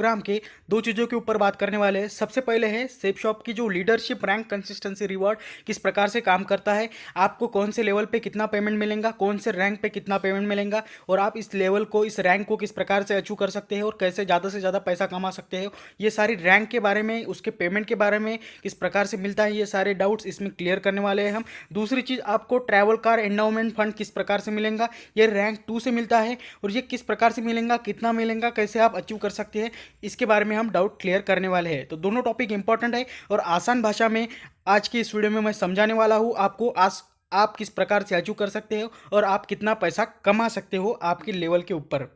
Programme के दो चीज़ों के ऊपर बात करने वाले हैं। सबसे पहले है सेफ शॉप की जो लीडरशिप रैंक कंसिस्टेंसी रिवॉर्ड किस प्रकार से काम करता है, आपको कौन से लेवल पे कितना पेमेंट मिलेगा, कौन से रैंक पे कितना पेमेंट मिलेगा और आप इस लेवल को, इस रैंक को किस प्रकार से अचीव कर सकते हैं और कैसे ज़्यादा से ज़्यादा पैसा कमा सकते हो। ये सारी रैंक के बारे में, उसके पेमेंट के बारे में, किस प्रकार से मिलता है, ये सारे डाउट्स इसमें क्लियर करने वाले हैं हम। दूसरी चीज़, आपको ट्रैवल कार एंडाउमेंट फंड किस प्रकार से मिलेगा, ये रैंक 2 से मिलता है और ये किस प्रकार से मिलेगा, कितना मिलेगा, कैसे आप अचीव कर सकते हैं, इसके बारे में हम डाउट क्लियर करने वाले हैं। तो दोनों टॉपिक इंपॉर्टेंट है और आसान भाषा में आज की इस वीडियो में मैं समझाने वाला हूँ आपको। आज आप किस प्रकार से अचीव कर सकते हो और आप कितना पैसा कमा सकते हो आपके लेवल के ऊपर।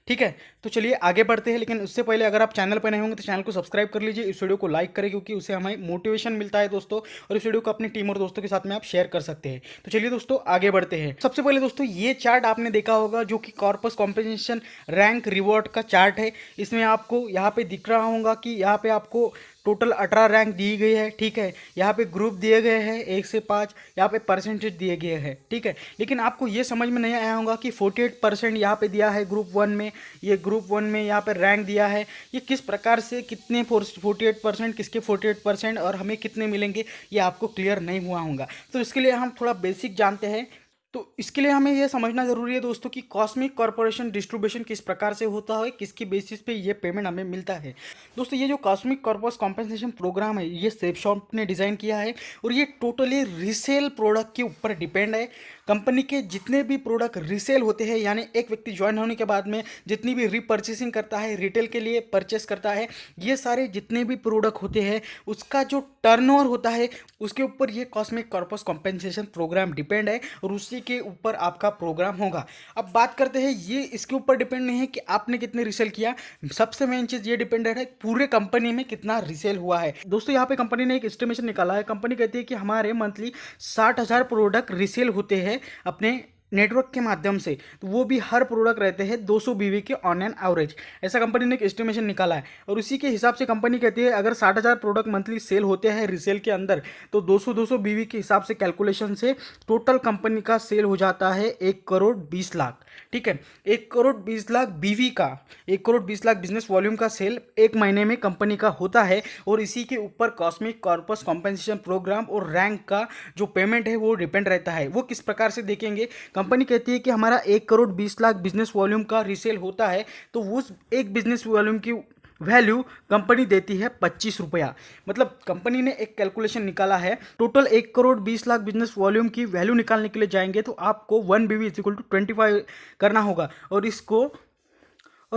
ठीक है, तो चलिए आगे बढ़ते हैं। लेकिन उससे पहले अगर आप चैनल पर नए होंगे तो चैनल को सब्सक्राइब कर लीजिए, इस वीडियो को लाइक करें क्योंकि उससे हमें मोटिवेशन मिलता है दोस्तों, और इस वीडियो को अपनी टीम और दोस्तों के साथ में आप शेयर कर सकते हैं। तो चलिए दोस्तों आगे बढ़ते हैं। सबसे पहले दोस्तों ये चार्ट आपने देखा होगा जो कि कॉर्पस कॉम्पेंसेशन रैंक रिवॉर्ड का चार्ट है। इसमें आपको यहाँ पे दिख रहा होगा कि यहाँ पे आपको टोटल 18 रैंक दी गई है। ठीक है, यहाँ पे ग्रुप दिए गए हैं 1 से 5, यहाँ पे परसेंटेज दिए गए हैं। ठीक है, लेकिन आपको ये समझ में नहीं आया होगा कि 48% यहाँ पे दिया है ग्रुप 1 में, ये ग्रुप 1 में यहाँ पे रैंक दिया है। ये किस प्रकार से, कितने 48%, किसके 48% और हमें कितने मिलेंगे, ये आपको क्लियर नहीं हुआ होगा। तो इसके लिए हम थोड़ा बेसिक जानते हैं। तो इसके लिए हमें यह समझना जरूरी है दोस्तों कि कॉस्मिक कॉर्पोरेशन डिस्ट्रीब्यूशन किस प्रकार से होता है, किसकी बेसिस पे ये पेमेंट हमें मिलता है। दोस्तों ये जो कॉस्मिक कॉर्पस कॉम्पेंसेशन प्रोग्राम है ये सेफ शॉप ने डिज़ाइन किया है और ये टोटली रीसेल प्रोडक्ट के ऊपर डिपेंड है। कंपनी के जितने भी प्रोडक्ट रीसेल होते हैं, यानी एक व्यक्ति ज्वाइन होने के बाद में जितनी भी रीपर्चेसिंग करता है, रिटेल के लिए परचेस करता है, ये सारे जितने भी प्रोडक्ट होते हैं उसका जो टर्नओवर होता है उसके ऊपर ये cosmic corpus compensation programme depend है और उसी के ऊपर आपका प्रोग्राम होगा। अब बात करते हैं, ये इसके ऊपर डिपेंड नहीं है कि आपने कितने रीसेल किया, सबसे मेन चीज़ ये डिपेंडेंट है पूरे कंपनी में कितना रीसेल हुआ है। दोस्तों यहाँ पे कंपनी ने एक एस्टिमेशन निकाला है। कंपनी कहती है कि हमारे मंथली 60,000 प्रोडक्ट रीसेल होते हैं अपने नेटवर्क के माध्यम से, तो वो भी हर प्रोडक्ट रहते हैं 200 बीवी के ऑन एन एवरेज। ऐसा कंपनी ने एक एस्टिमेशन निकाला है और उसी के हिसाब से कंपनी कहती है अगर 60,000 प्रोडक्ट मंथली सेल होते हैं रीसेल के अंदर तो 200 बीवी के हिसाब से कैलकुलेशन से टोटल कंपनी का सेल हो जाता है 1,20,00,000। ठीक है, 1,20,00,000 बीवी का, 1,20,00,000 बिजनेस वॉल्यूम का सेल एक महीने में कंपनी का होता है और इसी के ऊपर कॉस्मिक कॉर्पस कॉम्पेंसेशन प्रोग्राम और रैंक का जो पेमेंट है वो डिपेंड रहता है। वो किस प्रकार से देखेंगे, कंपनी कहती है कि हमारा 1,20,00,000 बिजनेस वॉल्यूम का रीसेल होता है तो उस एक बिजनेस वॉल्यूम की वैल्यू कंपनी देती है 25 रुपया। मतलब कंपनी ने एक कैलकुलेशन निकाला है, टोटल 1,20,00,000 बिजनेस वॉल्यूम की वैल्यू निकालने के लिए जाएंगे तो आपको 1 BV इज इक्वल टू 25 करना होगा और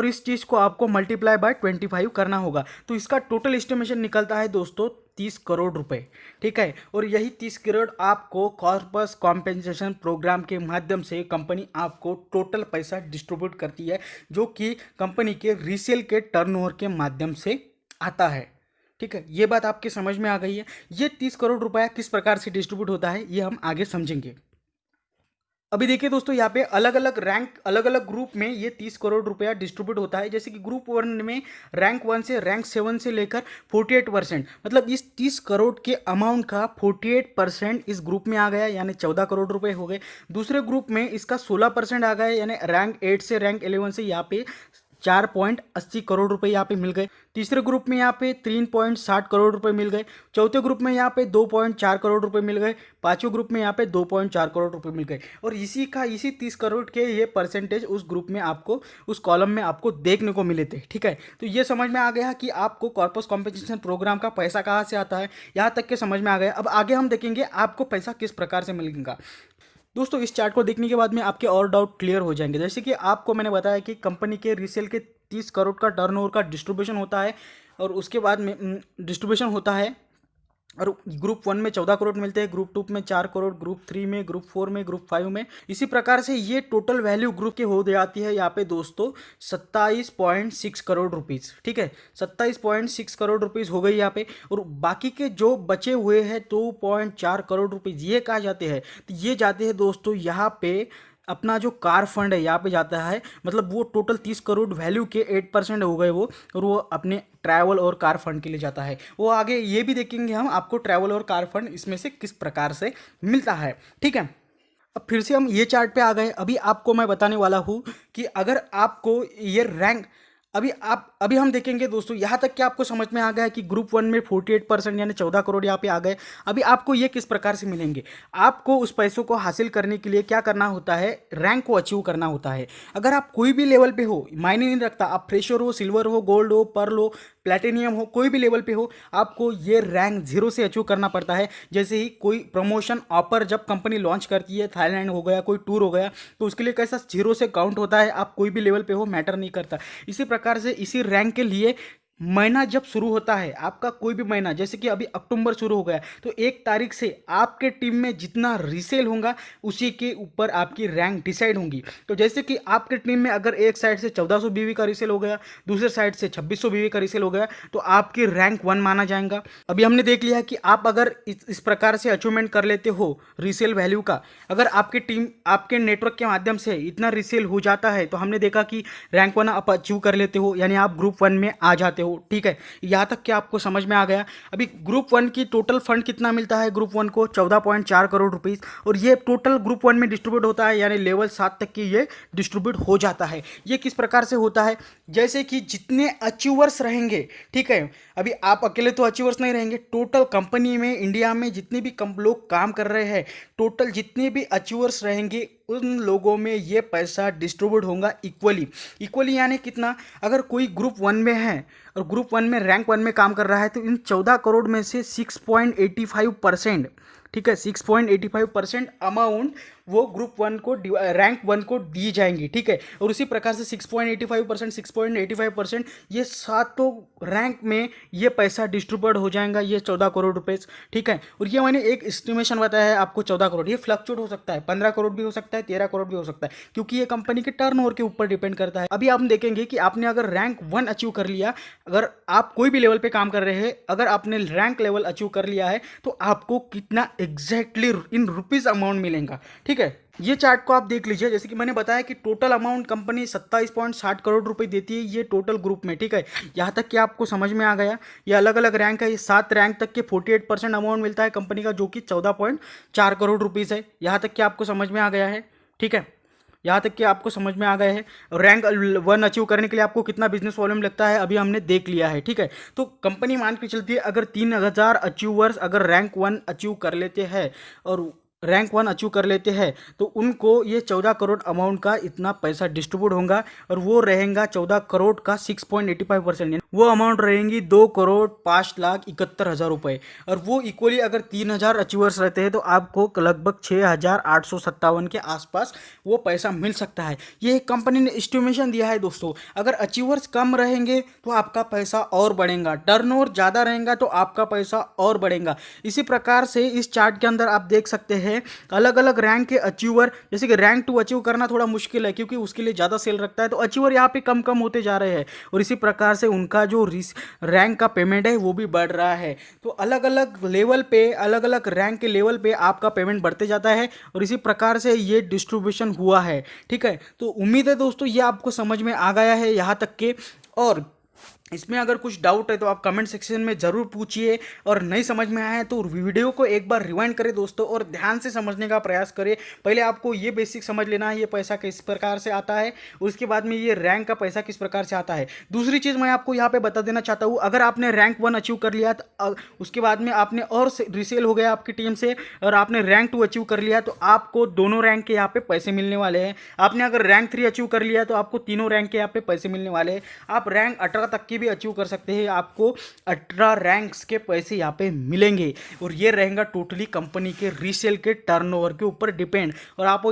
इस चीज़ को आपको मल्टीप्लाई बाय 25 करना होगा। तो इसका टोटल एस्टिमेशन निकलता है दोस्तों 30 करोड़ रुपए। ठीक है, और यही 30 करोड़ आपको कॉर्पस कॉम्पेंसेशन प्रोग्राम के माध्यम से कंपनी आपको टोटल पैसा डिस्ट्रीब्यूट करती है जो कि कंपनी के रीसेल के टर्नओवर के माध्यम से आता है। ठीक है, ये बात आपके समझ में आ गई है। ये 30 करोड़ रुपया किस प्रकार से डिस्ट्रीब्यूट होता है ये हम आगे समझेंगे। अभी देखिए दोस्तों, यहाँ पे अलग अलग रैंक, अलग अलग ग्रुप में ये 30 करोड़ रुपया डिस्ट्रीब्यूट होता है। जैसे कि ग्रुप 1 में रैंक 1 से रैंक 7 से लेकर 48%, मतलब इस 30 करोड़ के अमाउंट का 48% इस ग्रुप में आ गया, यानी 14 करोड़ रुपए हो गए। दूसरे ग्रुप में इसका 16% आ गया, यानी रैंक 8 से रैंक 11 से यहाँ पे 4.80 करोड़ रुपए यहाँ पे मिल गए। तीसरे ग्रुप में यहाँ पे 3.60 करोड़ रुपए मिल गए। चौथे ग्रुप में यहाँ पे 2.4 करोड़ रुपए मिल गए। पांचवें ग्रुप में यहाँ पे 2.4 करोड़ रुपए मिल गए। और इसी 30 करोड़ के ये परसेंटेज उस ग्रुप में आपको, उस कॉलम में आपको देखने को मिले थे। ठीक है, तो ये समझ में आ गया कि आपको कॉर्पस कॉम्पेंसेशन प्रोग्राम का पैसा कहाँ से आता है, यहाँ तक के समझ में आ गया। अब आगे हम देखेंगे आपको पैसा किस प्रकार से मिलेगा। दोस्तों इस चार्ट को देखने के बाद में आपके और डाउट क्लियर हो जाएंगे। जैसे कि आपको मैंने बताया कि कंपनी के रीसेल के 30 करोड़ का टर्नओवर का डिस्ट्रीब्यूशन होता है और उसके बाद में डिस्ट्रीब्यूशन होता है और ग्रुप 1 में 14 करोड़ मिलते हैं, ग्रुप 2 में 4 करोड़, ग्रुप 3 में, ग्रुप 4 में, ग्रुप 5 में। इसी प्रकार से ये टोटल वैल्यू ग्रुप के हो जाती है यहाँ पे दोस्तों 27.6 करोड़ रुपीज़। ठीक है, 27.6 करोड़ रुपीज़ हो गई यहाँ पे। और बाकी के जो बचे हुए हैं 2.4 करोड़ रुपीज़ ये कहाँ जाते हैं, तो ये जाते हैं दोस्तों यहाँ पे अपना जो कार फंड है यहाँ पे जाता है। मतलब वो टोटल 30 करोड़ वैल्यू के 8% हो गए वो, और वो अपने ट्रैवल और कार फंड के लिए जाता है। वो आगे ये भी देखेंगे हम आपको ट्रैवल और कार फंड इसमें से किस प्रकार से मिलता है। ठीक है, अब फिर से हम ये चार्ट पे आ गए। अभी आपको मैं बताने वाला हूँ कि अगर आपको ये रैंक अभी हम देखेंगे दोस्तों, यहाँ तक कि आपको समझ में आ गया है कि ग्रुप वन में 48% यानी 14 करोड़ यहाँ पे आ गए। अभी आपको ये किस प्रकार से मिलेंगे, आपको उस पैसों को हासिल करने के लिए क्या करना होता है, रैंक को अचीव करना होता है। अगर आप कोई भी लेवल पे हो, मायने नहीं रखता आप फ्रेशर हो, सिल्वर हो, गोल्ड हो, पर्ल हो, प्लेटिनियम हो, कोई भी लेवल पे हो, आपको ये रैंक जीरो से अचीव करना पड़ता है। जैसे ही कोई प्रमोशन ऑफर जब कंपनी लॉन्च करती है, थाईलैंड हो गया, कोई टूर हो गया, तो उसके लिए कैसा जीरो से काउंट होता है। आप कोई भी लेवल पे हो, मैटर नहीं करता। इसी प्रकार से इसी रैंक के लिए महीना जब शुरू होता है, आपका कोई भी महीना, जैसे कि अभी अक्टूबर शुरू हो गया, तो 1 तारीख से आपके टीम में जितना रीसेल होगा उसी के ऊपर आपकी रैंक डिसाइड होगी। तो जैसे कि आपके टीम में अगर एक साइड से 1400 बीवी का रीसेल हो गया, दूसरे साइड से 2600 बीवी का रीसेल हो गया, तो आपकी रैंक 1 माना जाएगा। अभी हमने देख लिया कि आप अगर इस प्रकार से अचीवमेंट कर लेते हो रीसेल वैल्यू का, अगर आपकी टीम आपके नेटवर्क के माध्यम से इतना रीसेल हो जाता है, तो हमने देखा कि रैंक 1 आप अचीव कर लेते हो, यानी आप ग्रुप 1 में आ जाते हो। ठीक है, यहाँ तक कि आपको समझ में आ गया। अभी ग्रुप 1 की टोटल फंड कितना मिलता है, ग्रुप 1 को 14.4 करोड़ रुपीस, और ये टोटल ग्रुप 1 में डिस्ट्रीब्यूट होता है, यानी लेवल 7 तक की ये डिस्ट्रीब्यूट हो जाता है। ये किस प्रकार से होता है, जैसे कि जितने अचीवर्स रहेंगे, ठीक है, अभी आप अकेले तो अचीवर्स नहीं रहेंगे, टोटल कंपनी में इंडिया में जितने भी लोग काम कर रहे हैं, टोटल जितने भी अचीवर्स रहेंगे उन लोगों में ये पैसा डिस्ट्रीब्यूट होगा इक्वली यानी कितना, अगर कोई ग्रुप 1 में है और ग्रुप 1 में रैंक 1 में काम कर रहा है, तो इन 14 करोड़ में से 6.85%, ठीक है, 6.85% अमाउंट वो ग्रुप 1 को रैंक 1 को दी जाएंगी। ठीक है, और उसी प्रकार से 6.85% ये सातों रैंक में ये पैसा डिस्ट्रीब्यूट हो जाएगा, ये 14 करोड़ रुपए। ठीक है, और ये मैंने एक एस्टिमेशन बताया है आपको 14 करोड़, ये फ्लक्चुएट हो सकता है, 15 करोड़ भी हो सकता है, 13 करोड़ भी हो सकता है, क्योंकि ये कंपनी के टर्नओवर के ऊपर डिपेंड करता है। अभी आप देखेंगे कि आपने अगर रैंक 1 अचीव कर लिया, अगर आप कोई भी लेवल पे काम कर रहे हैं, अगर आपने रैंक लेवल अचीव कर लिया है, तो आपको कितना एग्जैक्टली इन रुपीज अमाउंट मिलेगा। ठीक है, ये चार्ट को आप देख लीजिए, जैसे कि मैंने बताया कि टोटल अमाउंट कंपनी 27.60 करोड़ रुपए देती है, ये टोटल ग्रुप में। ठीक है, यहाँ तक कि आपको समझ में आ गया, ये अलग अलग रैंक है, ये 7 रैंक तक के 48% अमाउंट मिलता है कंपनी का, जो कि 14.4 करोड़ रुपीज़ है। यहाँ तक कि आपको समझ में आ गया है। ठीक है, यहाँ तक कि आपको समझ में आ गए हैं। रैंक 1 अचीव करने के लिए आपको कितना बिजनेस वॉल्यूम लगता है, अभी हमने देख लिया है। ठीक है, तो कंपनी मान के चलती है, अगर 3000 अचीवर्स अगर रैंक 1 अचीव कर लेते हैं और रैंक 1 अचीव कर लेते हैं, तो उनको ये 14 करोड़ अमाउंट का इतना पैसा डिस्ट्रीब्यूट होगा, और वो रहेगा 14 करोड़ का 6.85%, वो अमाउंट रहेंगी 2,05,71,000 रुपए। और वो इक्वली अगर 3000 अचीवर्स रहते हैं, तो आपको लगभग 6,857 के आसपास वो पैसा मिल सकता है। ये कंपनी ने एस्टिमेशन दिया है दोस्तों। अगर अचीवर्स कम रहेंगे तो आपका पैसा और बढ़ेगा, टर्नओवर ज़्यादा रहेगा तो आपका पैसा और बढ़ेगा। इसी प्रकार से इस चार्ट के अंदर आप देख सकते हैं अलग अलग रैंक के अचीवर, जैसे कि रैंक 2 अचीव करना थोड़ा मुश्किल है, क्योंकि उसके लिए ज़्यादा सेल रखता है, तो अचीवर यहाँ पे कम कम होते जा रहे हैं, और इसी प्रकार से उनका जो रैंक का पेमेंट है वो भी बढ़ रहा है। तो अलग अलग लेवल पे, अलग अलग रैंक के लेवल पे आपका पेमेंट बढ़ते जाता है, और इसी प्रकार से ये डिस्ट्रीब्यूशन हुआ है। ठीक है, तो उम्मीद है दोस्तों ये आपको समझ में आ गया है यहाँ तक के, और इसमें अगर कुछ डाउट है तो आप कमेंट सेक्शन में ज़रूर पूछिए, और नहीं समझ में आया है तो वीडियो को एक बार रिवाइंड करें दोस्तों, और ध्यान से समझने का प्रयास करें। पहले आपको ये बेसिक समझ लेना है, ये पैसा किस प्रकार से आता है, उसके बाद में ये रैंक का पैसा किस प्रकार से आता है। दूसरी चीज़ मैं आपको यहाँ पे बता देना चाहता हूँ, अगर आपने रैंक 1 अचीव कर लिया, तो उसके बाद में आपने और रिसेल हो गया आपकी टीम से, और आपने रैंक 2 अचीव कर लिया, तो आपको दोनों रैंक के यहाँ पे पैसे मिलने वाले हैं। आपने अगर रैंक 3 अचीव कर लिया, तो आपको तीनों रैंक के यहाँ पे पैसे मिलने वाले हैं। आप रैंक 18 तक की भी अचीव कर सकते हैं, आपको 18 रैंक्स के पैसे यहाँ पे मिलेंगे, और ये रहेगा टोटली कंपनी के रीसेल के टर्नओवर के ऊपर डिपेंड। और आपको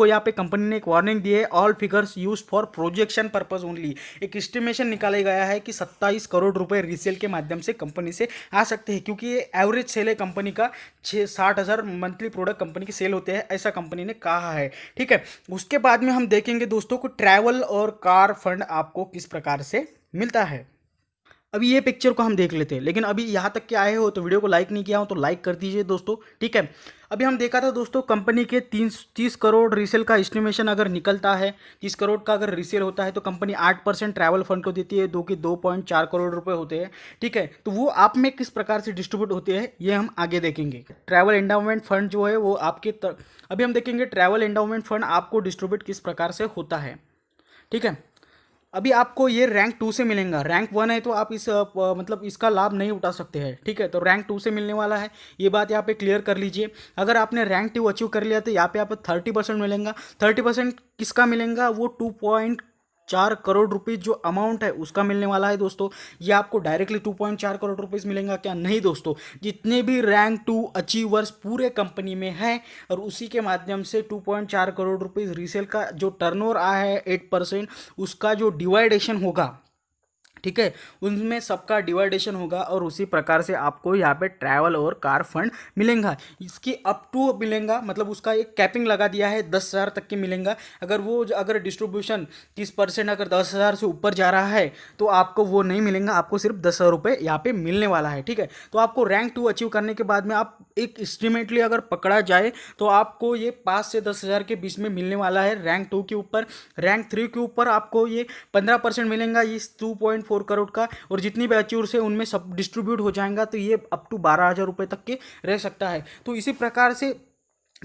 यहाँ पे कंपनी ने एक वार्निंग दी है, all figures used for projection purpose only. एक एस्टिमेशन निकाला गया है कि 27 करोड़ रुपए रीसेल के माध्यम से कंपनी से आ सकते हैं, क्योंकि ये एवरेज सेल है कंपनी का, 60,000 मंथली प्रोडक्ट कंपनी के सेल होते हैं, ऐसा कंपनी ने कहा है। ठीक है, उसके बाद में हम देखेंगे दोस्तों को ट्रैवल और कार फंड आपको किस प्रकार से मिलता है। अभी ये पिक्चर को हम देख लेते हैं, लेकिन अभी यहाँ तक के आए हो तो वीडियो को लाइक नहीं किया हो तो लाइक कर दीजिए दोस्तों। ठीक है, अभी हम देखा था दोस्तों कंपनी के 30 करोड़ रीसेल का एस्टिमेशन अगर निकलता है, 30 करोड़ का अगर रीसेल होता है, तो कंपनी 8% ट्रैवल फंड को देती है, 2.4 करोड़ रुपए होते हैं। ठीक है, तो वो आप में किस प्रकार से डिस्ट्रीब्यूट होते हैं ये हम आगे देखेंगे। ट्रैवल एंडाउमेंट फंड जो है वो आपके अभी हम देखेंगे ट्रैवल एंडाउमेंट फंड आपको डिस्ट्रीब्यूट किस प्रकार से होता है। ठीक है, अभी आपको ये रैंक 2 से मिलेगा। रैंक 1 है तो आप इस मतलब इसका लाभ नहीं उठा सकते हैं, ठीक है। तो रैंक 2 से मिलने वाला है, ये बात यहाँ पे क्लियर कर लीजिए। अगर आपने रैंक 2 अचीव कर लिया तो यहाँ पे आपको 30% मिलेगा। 30% किसका मिलेगा? वो 2.4 करोड़ रुपीज़ जो अमाउंट है उसका मिलने वाला है दोस्तों। ये आपको डायरेक्टली 2.4 करोड़ रुपीज़ मिलेगा क्या? नहीं दोस्तों, जितने भी रैंक 2 अचीवर्स पूरे कंपनी में हैं और उसी के माध्यम से 2.4 करोड़ रुपीज़ रीसेल का जो टर्नओवर आया है 8%, उसका जो डिवाइडेशन होगा, ठीक है, उनमें सबका डिवाइडेशन होगा और उसी प्रकार से आपको यहाँ पे ट्रैवल और कार फंड मिलेगा। इसकी अप टू मिलेगा, मतलब उसका एक कैपिंग लगा दिया है 10,000 तक के मिलेगा। अगर डिस्ट्रीब्यूशन 30% अगर 10,000 से ऊपर जा रहा है तो आपको वो नहीं मिलेगा, आपको सिर्फ 10,000 रुपये यहाँ पे मिलने वाला है, ठीक है। तो आपको रैंक 2 अचीव करने के बाद में आप एक एस्टिमेटली अगर पकड़ा जाए तो आपको ये 5 से 10,000 के बीच में मिलने वाला है रैंक 2 के ऊपर। रैंक 3 के ऊपर आपको ये 15% मिलेगा इस 2.4 करोड़ का, और जितनी भी अचीवर्स है उनमें सब डिस्ट्रीब्यूट हो जाएगा तो ये अप टू 12,000 रुपये तक के रह सकता है। तो इसी प्रकार से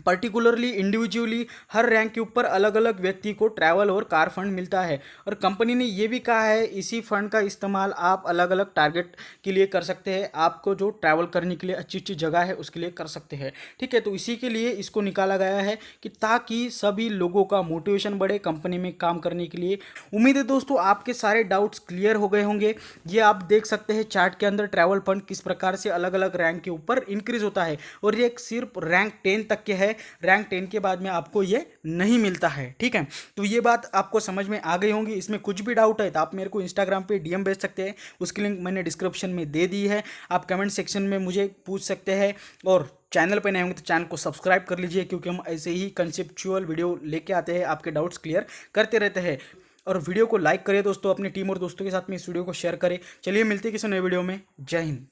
पर्टिकुलरली इंडिविजुअली हर रैंक के ऊपर अलग अलग व्यक्ति को ट्रैवल और कार फंड मिलता है। और कंपनी ने ये भी कहा है इसी फंड का इस्तेमाल आप अलग अलग टारगेट के लिए कर सकते हैं, आपको जो ट्रैवल करने के लिए अच्छी अच्छी जगह है उसके लिए कर सकते हैं, ठीक है। तो इसी के लिए इसको निकाला गया है कि ताकि सभी लोगों का मोटिवेशन बढ़े कंपनी में काम करने के लिए। उम्मीद है दोस्तों आपके सारे डाउट्स क्लियर हो गए होंगे। ये आप देख सकते हैं चार्ट के अंदर ट्रैवल फंड किस प्रकार से अलग अलग रैंक के ऊपर इंक्रीज होता है, और ये सिर्फ रैंक 10 तक के है। रैंक 10 के बाद में आपको ये नहीं मिलता है, ठीक है। तो ये बात आपको समझ में आ गई होंगी। इसमें कुछ भी डाउट है तो आप मेरे को इंस्टाग्राम पे डीएम भेज सकते हैं, उसकी लिंक मैंने डिस्क्रिप्शन में दे दी है। आप कमेंट सेक्शन में मुझे पूछ सकते हैं, और चैनल पे नए होंगे तो चैनल को सब्सक्राइब कर लीजिए, क्योंकि हम ऐसे ही कंसेप्चुअल वीडियो लेके आते हैं, आपके डाउट्स क्लियर करते रहते हैं। और वीडियो को लाइक करें दोस्तों, अपनी टीम और दोस्तों के साथ में इस वीडियो को शेयर करें। चलिए मिलते हैं किसी नए वीडियो में। जय हिंद।